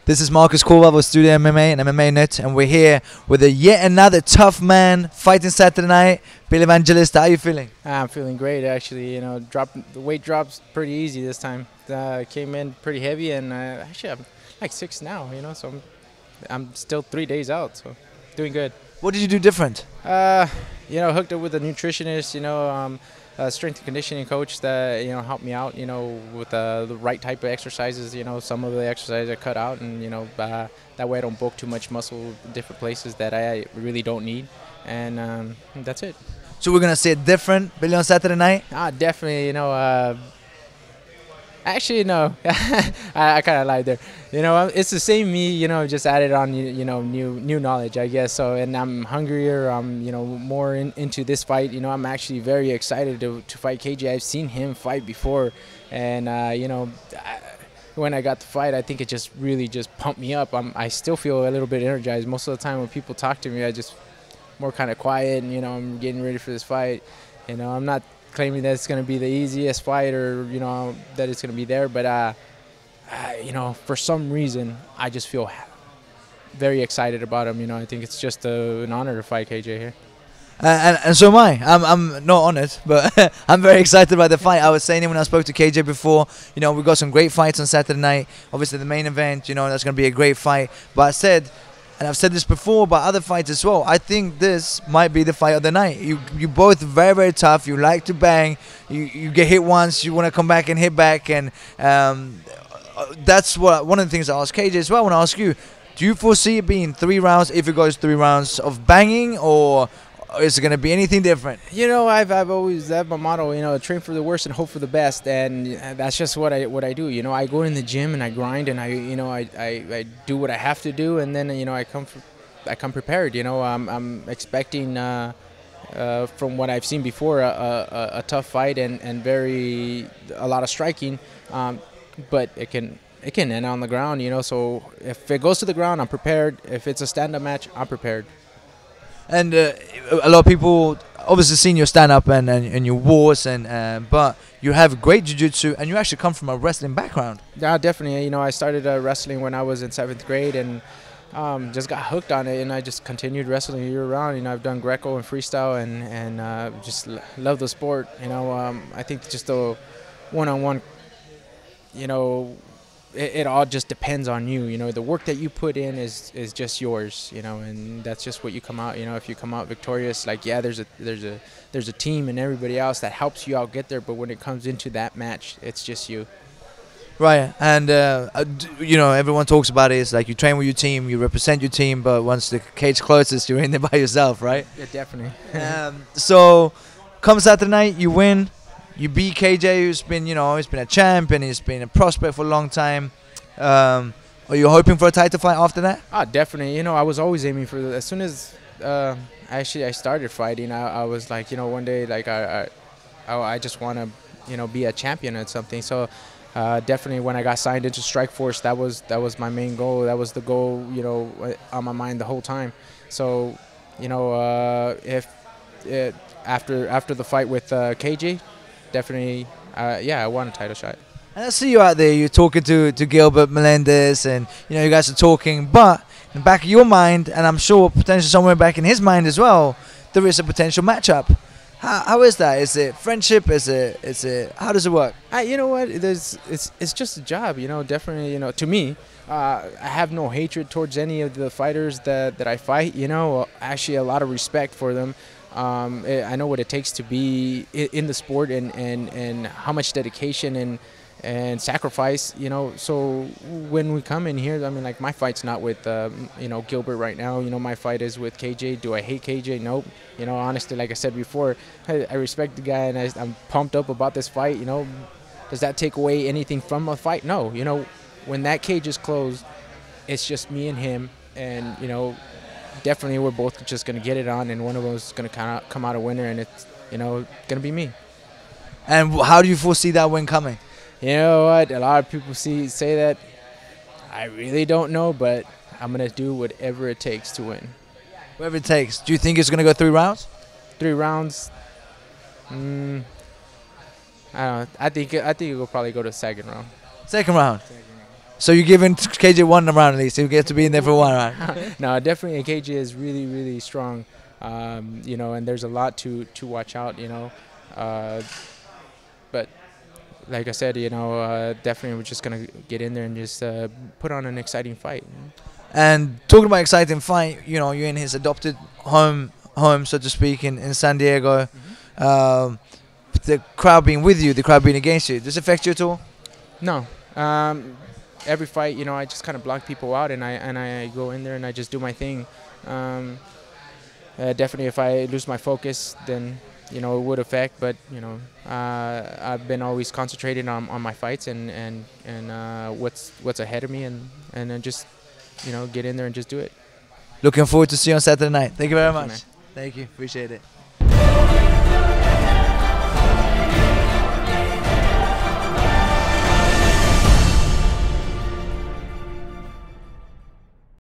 This is Marcus Corval of Studio MMA and MMA Net, and we're here with yet another tough man fighting Saturday night. Billy Evangelista, how are you feeling? I'm feeling great, actually. You know, the weight drops pretty easy this time. Came in pretty heavy, and actually I'm like 6 now. You know, so I'm still 3 days out, so doing good. What did you do different? You know, hooked up with a nutritionist. You know, a strength and conditioning coach that helped me out. You know, with the right type of exercises. You know, some of the exercises I cut out, and that way I don't bulk too much muscle in different places that I really don't need, and that's it. So we're gonna see it different, Billy, on Saturday night. Definitely. You know, actually no, I kind of lied there. You know, it's the same me. You know, just added on new knowledge, I guess. So, and I'm hungrier. I'm more into this fight. You know, I'm actually very excited to fight KJ. I've seen him fight before, and when I got the fight, I think it just really just pumped me up. I still feel a little bit energized. Most of the time when people talk to me, I just more kind of quiet, and I'm getting ready for this fight. You know, I'm not claiming that it's going to be the easiest fight, or that it's going to be there, but for some reason I just feel very excited about him. I think it's just an honor to fight KJ here. And so am I. I'm not on it, but I'm very excited about the fight. I was saying it when I spoke to KJ before. We got some great fights on Saturday night. Obviously the main event, that's going to be a great fight. But I said, and I've said this before about other fights as well, I think this might be the fight of the night. You both very, very tough. You like to bang. You get hit once, you want to come back and hit back. And that's one of the things I asked KJ as well. I want to ask you, do you foresee it being 3 rounds, if it goes 3 rounds of banging, or is it going to be anything different? I've always, that's my motto, train for the worst and hope for the best, and that's just what I do. I go in the gym and I grind, and I do what I have to do, and then I come prepared. I'm expecting from what I've seen before a tough fight and a lot of striking, but it can end on the ground. So if it goes to the ground, I'm prepared. If it's a stand-up match, I'm prepared. And a lot of people obviously seen your stand-up and your wars, but you have great jiu-jitsu, and you actually come from a wrestling background. Yeah, definitely. I started wrestling when I was in 7th grade, and just got hooked on it, and I just continued wrestling year-round. I've done Greco and freestyle, and just love the sport. I think just the one-on-one, it all just depends on you. The work that you put in is just yours, and that's just what you come out. If you come out victorious, like, yeah, there's a team and everybody else that helps you out get there, but when it comes into that match, it's just you. Right, and everyone talks about it. It's like you train with your team, you represent your team, but once the cage closes, you're in there by yourself, right? Yeah, definitely. So, come Saturday night, you win. You beat KJ, who's been, he's been a champ and he's been a prospect for a long time. Are you hoping for a title fight after that? Definitely. I was always aiming for as soon as I started fighting, I was like, one day, like, I just want to, be a champion at something. So definitely when I got signed into Strikeforce, that was my main goal. That was the goal, on my mind the whole time. So, after the fight with KJ, definitely, I want a title shot. And I see you out there, you're talking to Gilbert Melendez, and you guys are talking, but in the back of your mind, and I'm sure potentially somewhere back in his mind as well, there is a potential matchup. How is that? Is it friendship? Is it how does it work? You know what? It's just a job. Definitely. To me, I have no hatred towards any of the fighters that I fight. Actually a lot of respect for them. I know what it takes to be in the sport, and how much dedication and sacrifice, so when we come in here, I mean, like, my fight's not with Gilbert right now. My fight is with KJ. Do I hate KJ? Nope. Honestly, like I said before, I respect the guy, and I'm pumped up about this fight. Does that take away anything from a fight? No. When that cage is closed, it's just me and him, and definitely we're both just going to get it on, and one of us is going to come out a winner, and it's going to be me. And how do you foresee that win coming? You know what? A lot of people say that. I really don't know, but I'm going to do whatever it takes to win. Whatever it takes. Do you think it's going to go 3 rounds? 3 rounds? I don't know. I think it will probably go to second round. Second round. So you're giving KJ one round at least. You get to be in there for one round. No, definitely KJ is really, really strong. You know, and there's a lot to watch out. You know, but like I said, you know, definitely we're just gonna get in there and just put on an exciting fight. And talking about exciting fight, you know, you're in his adopted home, so to speak, in San Diego. The crowd being with you, the crowd being against you, does it affect you at all? No. Every fight, you know, I just kind of block people out, and I go in there and I just do my thing. Definitely, if I lose my focus, then you know it would affect. But you know, I've been always concentrated on my fights and what's ahead of me, and then just you know get in there and just do it. Looking forward to see you on Saturday night. Thank you very much. Man. Thank you. Appreciate it.